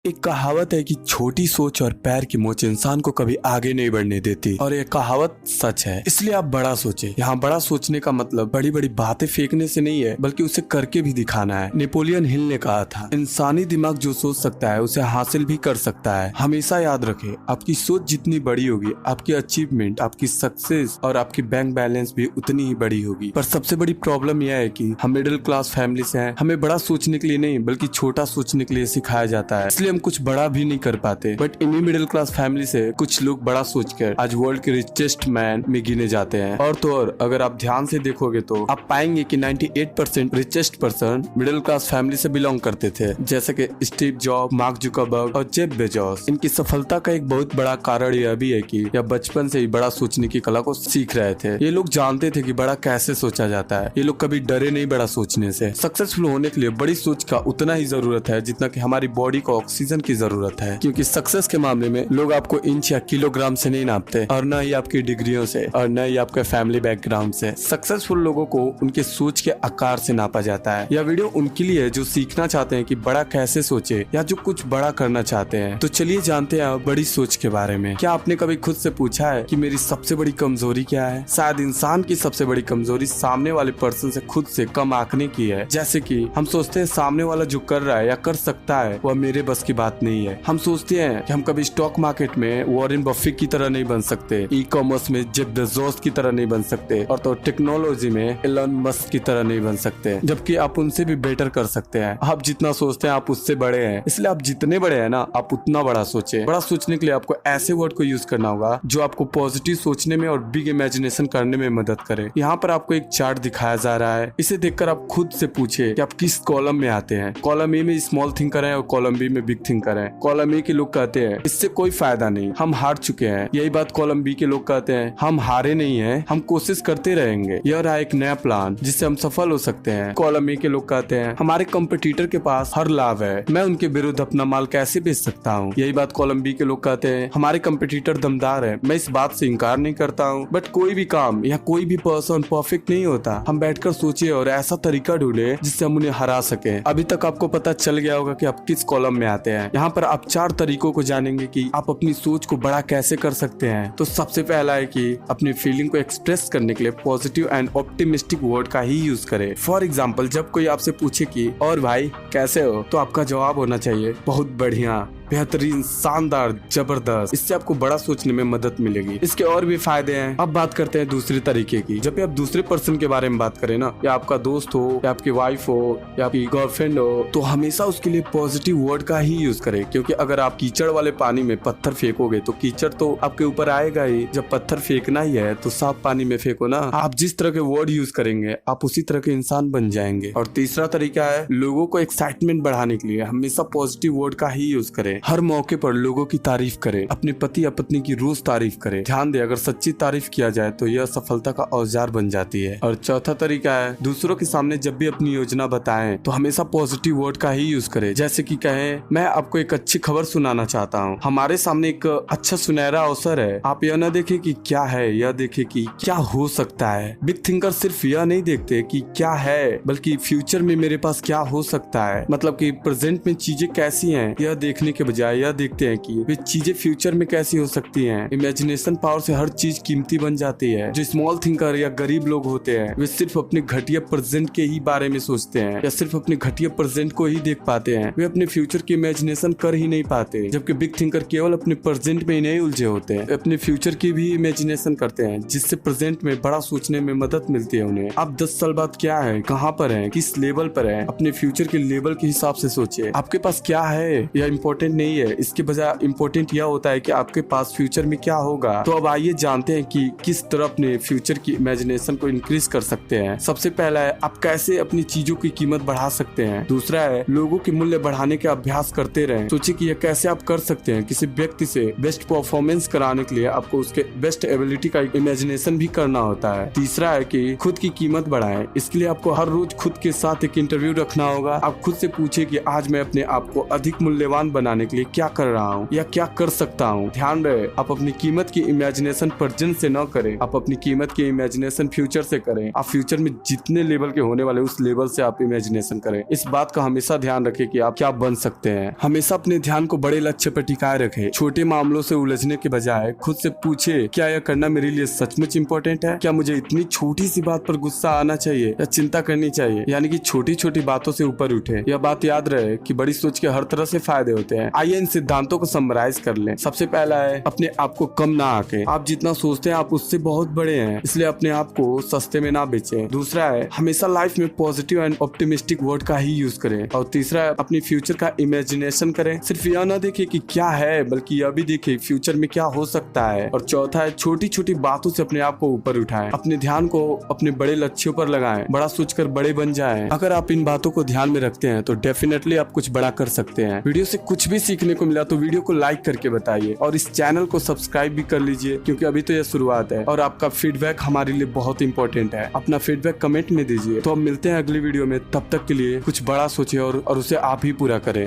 एक कहावत है कि छोटी सोच और पैर की मोच इंसान को कभी आगे नहीं बढ़ने देती, और ये कहावत सच है। इसलिए आप बड़ा सोचें। यहाँ बड़ा सोचने का मतलब बड़ी बड़ी बातें फेंकने से नहीं है, बल्कि उसे करके भी दिखाना है। नेपोलियन हिल ने कहा था, इंसानी दिमाग जो सोच सकता है उसे हासिल भी कर सकता है। हमेशा याद रखें, आपकी सोच जितनी बड़ी होगी, आपकी अचीवमेंट, आपकी सक्सेस और आपकी बैंक बैलेंस भी उतनी ही बड़ी होगी। पर सबसे बड़ी प्रॉब्लम यह है कि हम मिडिल क्लास फैमिली से हैं। हमें बड़ा सोचने के लिए नहीं, बल्कि छोटा सोचने के लिए सिखाया जाता है। इसलिए हम कुछ बड़ा भी नहीं कर पाते। बट इन्हीं मिडिल क्लास फैमिली से कुछ लोग बड़ा सोचकर आज वर्ल्ड के रिचेस्ट मैन में गिने जाते हैं। और तो और अगर आप ध्यान से देखोगे तो आप पाएंगे कि 98% richest person middle class family से बिलोंग करते थे, जैसे कि स्टीव जॉब, मार्क जुकरबर्ग और जेफ बेजोस। इनकी सफलता का एक बहुत बड़ा कारण यह भी है कि यह बचपन से ही बड़ा सोचने की कला को सीख रहे थे। ये लोग जानते थे कि बड़ा कैसे सोचा जाता है। ये लोग कभी डरे नहीं बड़ा सोचने से। सक्सेसफुल होने के लिए बड़ी सोच का उतना ही जरूरत है जितना कि हमारी बॉडी को ऑक्सीजन की जरूरत है, क्योंकि सक्सेस के मामले में लोग आपको इंच या किलोग्राम से नहीं नापते, और न ही आपकी डिग्रियों से, और न ही आपके फैमिली बैकग्राउंड से। सक्सेसफुल लोगों को उनके सोच के आकार से नापा जाता है। यह वीडियो उनके लिए है जो सीखना चाहते हैं कि बड़ा कैसे सोचे, या जो कुछ बड़ा करना चाहते हैं। तो चलिए जानते हैं बड़ी सोच के बारे में। क्या आपने कभी खुद से पूछा है कि मेरी सबसे बड़ी कमजोरी क्या है? शायद इंसान की सबसे बड़ी कमजोरी सामने वाले पर्सन से खुद से कम आंकने की है। जैसे कि हम सोचते हैं सामने वाला जो कर रहा है या कर सकता है वह मेरे बस की बात नहीं है। हम सोचते हैं कि हम कभी स्टॉक मार्केट में वॉरेन बफेट की तरह नहीं बन सकते, ई कॉमर्स में जेफ बेजोस की तरह नहीं बन सकते, और तो टेक्नोलॉजी में एलन मस्क की तरह नहीं बन सकते, जबकि आप उनसे भी बेटर कर सकते हैं। आप जितना सोचते हैं आप उससे बड़े हैं। इसलिए आप जितने बड़े हैं ना, आप उतना बड़ा सोचें। बड़ा सोचने के लिए आपको ऐसे वर्ड को यूज करना होगा जो आपको पॉजिटिव सोचने में और बिग इमेजिनेशन करने में मदद करे। यहाँ पर आपको एक चार्ट दिखाया जा रहा है। इसे देखकर आप खुद से पूछे कि आप किस कॉलम में आते हैं। कॉलम ए में स्मॉल थिंकर है और कॉलम बी में बिग थिंकर है। कॉलम ए के लोग कहते हैं इससे कोई फायदा नहीं, हम हार चुके हैं। यही बात कॉलम बी के लोग कहते हैं, हम हारे नहीं हैं, हम कोशिश करते रहेंगे। यह रहा एक नया प्लान जिससे हम सफल हो सकते हैं। कॉलम ए के लोग कहते हैं हमारे कंपटीटर के पास हर लाभ है, मैं उनके विरुद्ध अपना माल कैसे बेच सकता हूँ। यही बात कॉलम बी के लोग कहते हैं हमारे कंपटीटर दमदार है, मैं इस बात से इनकार नहीं करता हूँ। बट कोई भी काम या कोई भी पर्सन परफेक्ट नहीं होता। हम बैठकर सोचिए और ऐसा तरीका ढूंढे जिससे हम उन्हें हरा सके। अभी तक आपको पता चल गया होगा कि आप किस कॉलम में आते हैं। यहाँ पर आप 4 तरीकों को जानेंगे कि आप अपनी सोच को बड़ा कैसे कर सकते हैं। तो सबसे पहला है कि अपनी फीलिंग को एक्सप्रेस करने के लिए पॉजिटिव एंड ऑप्टिमिस्टिक वर्ड का ही यूज करें। फॉर एग्जाम्पल, जब कोई आपसे पूछे कि और भाई कैसे हो, तो आपका जवाब होना चाहिए बहुत बढ़िया, बेहतरीन, शानदार, जबरदस्त। इससे आपको बड़ा सोचने में मदद मिलेगी। इसके और भी फायदे हैं। अब बात करते हैं दूसरे तरीके की। जब भी आप दूसरे पर्सन के बारे में बात करें ना, या आपका दोस्त हो, या आपकी वाइफ हो, या आपकी गर्लफ्रेंड हो, तो हमेशा उसके लिए पॉजिटिव वर्ड का ही यूज करें। क्योंकि अगर आप कीचड़ वाले पानी में पत्थर फेंकोगे तो कीचड़ तो आपके ऊपर आएगा ही। जब पत्थर फेंकना ही है तो साफ पानी में फेंको ना। आप जिस तरह के वर्ड यूज करेंगे आप उसी तरह के इंसान बन जाएंगे। और तीसरा तरीका है लोगों को एक्साइटमेंट बढ़ाने के लिए हमेशा पॉजिटिव वर्ड का ही यूज करें। हर मौके पर लोगों की तारीफ करें। अपने पति या पत्नी की रोज तारीफ करें। ध्यान दे, अगर सच्ची तारीफ किया जाए तो यह सफलता का औजार बन जाती है। और चौथा तरीका है दूसरों के सामने जब भी अपनी योजना बताएं तो हमेशा पॉजिटिव वर्ड का ही यूज करें। जैसे कि कहें मैं आपको एक अच्छी खबर सुनाना चाहता हूँ, हमारे सामने एक अच्छा सुनहरा अवसर है। आप यह न देखें कि क्या है, यह देखें कि क्या हो सकता है। बिग थिंकर सिर्फ यह नहीं देखते कि क्या है, बल्कि फ्यूचर में मेरे पास क्या हो सकता है। मतलब कि प्रेजेंट में चीजें कैसी हैं यह देखने के बजाय यह देखते हैं कि वे चीजें फ्यूचर में कैसी हो सकती हैं। इमेजिनेशन पावर से हर चीज कीमती बन जाती है। जो स्मॉल थिंकर या गरीब लोग होते हैं वे सिर्फ अपने घटिया प्रेजेंट के ही बारे में सोचते हैं, या सिर्फ अपने घटिया प्रेजेंट को ही देख पाते हैं। वे अपने फ्यूचर की इमेजिनेशन कर ही नहीं पाते। जबकि बिग थिंकर केवल अपने प्रेजेंट में ही नहीं उलझे होते हैं, अपने फ्यूचर की भी इमेजिनेशन करते हैं, जिससे प्रेजेंट में बड़ा सोचने में मदद मिलती है उन्हें। आप 10 साल बाद क्या है, कहाँ पर है, किस लेवल पर है, अपने फ्यूचर के लेवल के हिसाब से सोचिए। आपके पास क्या है यह इम्पोर्टेंट नहीं है, इसके बजाय इम्पोर्टेंट यह होता है कि आपके पास फ्यूचर में क्या होगा। तो अब आइए जानते हैं कि किस तरह अपने फ्यूचर की इमेजिनेशन को इंक्रीज कर सकते हैं। सबसे पहला है आप कैसे अपनी चीजों की कीमत बढ़ा सकते हैं। दूसरा है लोगों के मूल्य बढ़ाने के अभ्यास करते रहें। सोचिए कि यह कैसे आप कर सकते हैं। किसी व्यक्ति से बेस्ट परफॉर्मेंस कराने के लिए आपको उसके बेस्ट एबिलिटी का इमेजिनेशन भी करना होता है। तीसरा है कि खुद की कीमत बढ़ाएं। इसके लिए आपको हर रोज खुद के साथ एक इंटरव्यू रखना होगा। आप खुद से पूछे कि आज मैं अपने आप को अधिक मूल्यवान बनाने पाने के लिए क्या कर रहा हूँ या क्या कर सकता हूँ। ध्यान रहे, आप अपनी कीमत की इमेजिनेशन प्रेजेंट से न करें, आप अपनी कीमत की इमेजिनेशन फ्यूचर से करें। आप फ्यूचर में जितने लेवल के होने वाले उस लेवल से आप इमेजिनेशन करें। इस बात का हमेशा ध्यान रखें कि आप क्या बन सकते हैं। हमेशा अपने ध्यान को बड़े लक्ष्य पर टिकाए रखें। छोटे मामलों से उलझने के बजाय खुद से पूछे, क्या यह करना मेरे लिए सचमुच इम्पोर्टेंट है? क्या मुझे इतनी छोटी सी बात पर गुस्सा आना चाहिए या चिंता करनी चाहिए? यानी कि छोटी छोटी बातों से ऊपर उठे। यह बात याद रहे कि बड़ी सोच के हर तरह से फायदे होते हैं। आइए इन सिद्धांतों को समराइज कर लें। सबसे पहला है, अपने आप को कम ना आके। आप जितना सोचते हैं आप उससे बहुत बड़े हैं, इसलिए अपने आप को सस्ते में ना बेचें। दूसरा है, हमेशा लाइफ में पॉजिटिव एंड ऑप्टिमिस्टिक वर्ड का ही यूज करें। और तीसरा है, अपनी फ्यूचर का इमेजिनेशन करें। सिर्फ यह ना देखें कि क्या है, बल्कि यह भी देखें फ्यूचर में क्या हो सकता है। और चौथा है, छोटी छोटी बातों से अपने आप को ऊपर उठाएं। अपने ध्यान को अपने बड़े लक्ष्यों पर लगाएं। बड़ा सोचकर बड़े बन जाएं। अगर आप इन बातों को ध्यान में रखते हैं तो डेफिनेटली आप कुछ बड़ा कर सकते हैं। वीडियो से कुछ भी सीखने को मिला तो वीडियो को लाइक करके बताइए और इस चैनल को सब्सक्राइब भी कर लीजिए, क्योंकि अभी तो यह शुरुआत है और आपका फीडबैक हमारे लिए बहुत इंपॉर्टेंट है। अपना फीडबैक कमेंट में दीजिए। तो अब मिलते हैं अगली वीडियो में। तब तक के लिए कुछ बड़ा सोचिए और उसे आप ही पूरा करें।